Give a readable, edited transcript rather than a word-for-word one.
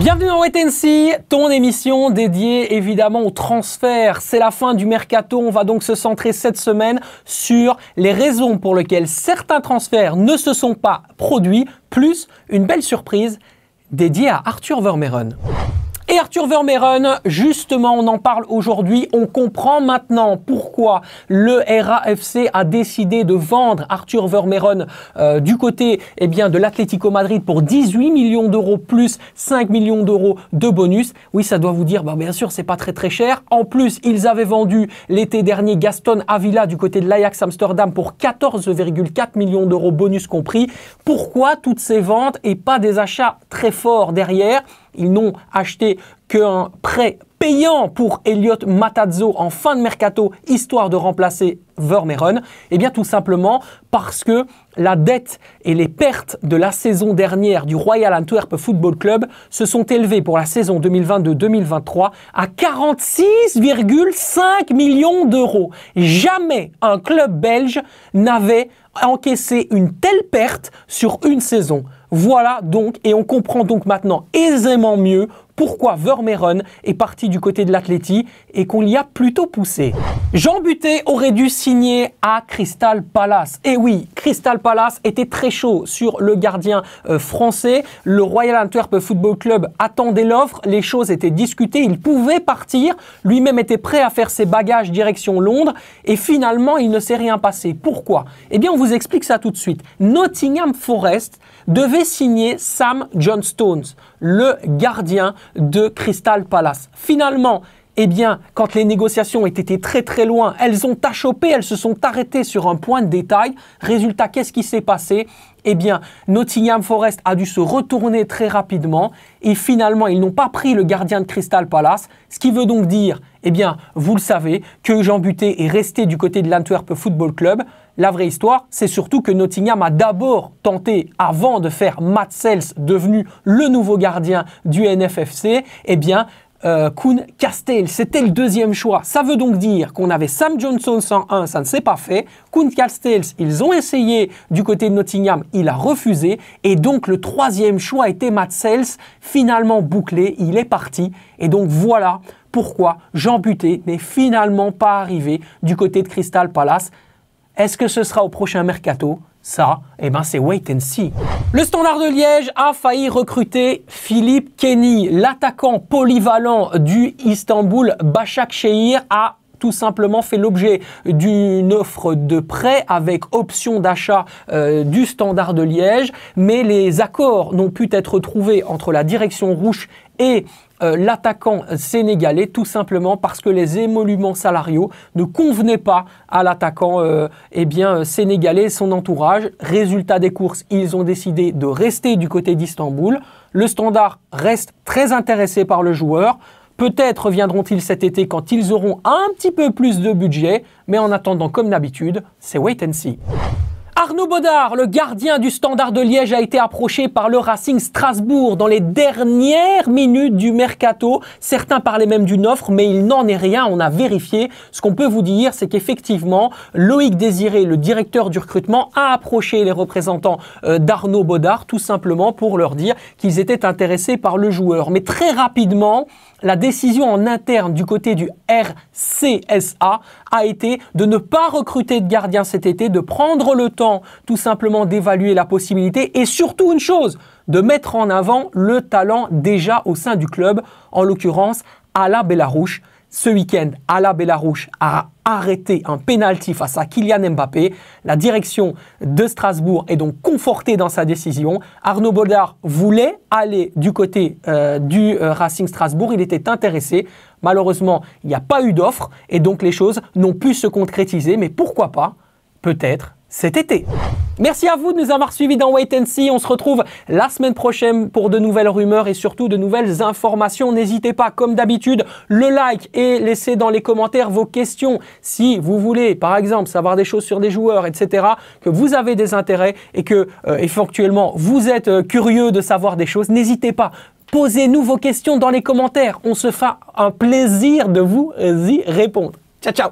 Bienvenue dans Wait and See, ton émission dédiée évidemment au transfert. C'est la fin du mercato, on va donc se centrer cette semaine sur les raisons pour lesquelles certains transferts ne se sont pas produits, plus une belle surprise dédiée à Arthur Vermeeren. Et Arthur Vermeeren, justement, on en parle aujourd'hui. On comprend maintenant pourquoi le RAFC a décidé de vendre Arthur Vermeeren du côté de l'Atlético Madrid pour 18 millions d'euros plus 5 millions d'euros de bonus. Oui, ça doit vous dire, bien sûr, c'est pas très cher. En plus, ils avaient vendu l'été dernier Gaston Avila du côté de l'Ajax Amsterdam pour 14,4 millions d'euros bonus compris. Pourquoi toutes ces ventes et pas des achats très forts derrière ? Ils n'ont acheté qu'un prêt payant pour Elliot Matarazzo en fin de mercato, histoire de remplacer Vermeeren. Eh bien, tout simplement parce que la dette et les pertes de la saison dernière du Royal Antwerp Football Club se sont élevées pour la saison 2022-2023 à 46,5 millions d'euros. Jamais un club belge n'avait encaissé une telle perte sur une saison. Voilà donc, et on comprend donc maintenant aisément mieux pourquoi Vermeeren est parti du côté de l'Atleti et qu'on l'y a plutôt poussé. Jean Butté aurait dû signer à Crystal Palace. Et oui, Crystal Palace était très chaud sur le gardien français. Le Royal Antwerp Football Club attendait l'offre, les choses étaient discutées, il pouvait partir, lui-même était prêt à faire ses bagages direction Londres et finalement il ne s'est rien passé. Pourquoi ? Eh bien on vous explique ça tout de suite. Nottingham Forest devait signer Sam Johnstone, le gardien de Crystal Palace. Finalement, quand les négociations étaient très loin, elles ont achoppé, elles se sont arrêtées sur un point de détail. Résultat, qu'est-ce qui s'est passé ? Nottingham Forest a dû se retourner très rapidement et finalement, ils n'ont pas pris le gardien de Crystal Palace, ce qui veut donc dire, vous le savez, que Jean Butté est resté du côté de l'Antwerp Football Club. La vraie histoire, c'est surtout que Nottingham a d'abord tenté, avant de faire Matt Sells, devenu le nouveau gardien du NFFC, Koen Castells, c'était le deuxième choix. Ça veut donc dire qu'on avait Sam Johnstone en 1, ça ne s'est pas fait. Koen Castells, ils ont essayé du côté de Nottingham, il a refusé. Et donc le troisième choix était Matt Sells, finalement bouclé, il est parti. Et donc voilà pourquoi Jean Butté n'est finalement pas arrivé du côté de Crystal Palace. Est-ce que ce sera au prochain mercato ? Ça, c'est wait and see. Le Standard de Liège a failli recruter Philippe Kenny, l'attaquant polyvalent du Istanbul Başakşehir a tout simplement fait l'objet d'une offre de prêt avec option d'achat du Standard de Liège, mais les accords n'ont pu être trouvés entre la direction rouge et l'attaquant sénégalais, tout simplement parce que les émoluments salariaux ne convenaient pas à l'attaquant sénégalais et son entourage. Résultat des courses, ils ont décidé de rester du côté d'Istanbul. Le Standard reste très intéressé par le joueur. Peut-être reviendront-ils cet été quand ils auront un petit peu plus de budget, mais en attendant, comme d'habitude, c'est wait and see. Arnaud Bodard, le gardien du Standard de Liège, a été approché par le Racing Strasbourg dans les dernières minutes du mercato. Certains parlaient même d'une offre, mais il n'en est rien, on a vérifié. Ce qu'on peut vous dire, c'est qu'effectivement, Loïc Désiré, le directeur du recrutement, a approché les représentants d'Arnaud Bodard, tout simplement pour leur dire qu'ils étaient intéressés par le joueur. Mais très rapidement, la décision en interne du côté du RCSA a été de ne pas recruter de gardien cet été, de prendre le temps tout simplement d'évaluer la possibilité et surtout une chose, de mettre en avant le talent déjà au sein du club, en l'occurrence Ala Belarouche. Ce week-end, Ala Belarouche a arrêté un pénalty face à Kylian Mbappé. La direction de Strasbourg est donc confortée dans sa décision. Arnaud Bodard voulait aller du côté du Racing Strasbourg. Il était intéressé. Malheureusement, il n'y a pas eu d'offre et donc les choses n'ont pu se concrétiser. Mais pourquoi pas, peut-être, cet été. Merci à vous de nous avoir suivis dans Wait and See. On se retrouve la semaine prochaine pour de nouvelles rumeurs et surtout de nouvelles informations. N'hésitez pas, comme d'habitude, le like et laissez dans les commentaires vos questions. Si vous voulez, par exemple, savoir des choses sur des joueurs, etc., que vous avez des intérêts et que, éventuellement, vous êtes curieux de savoir des choses, n'hésitez pas. Posez-nous vos questions dans les commentaires. On se fera un plaisir de vous y répondre. Ciao, ciao!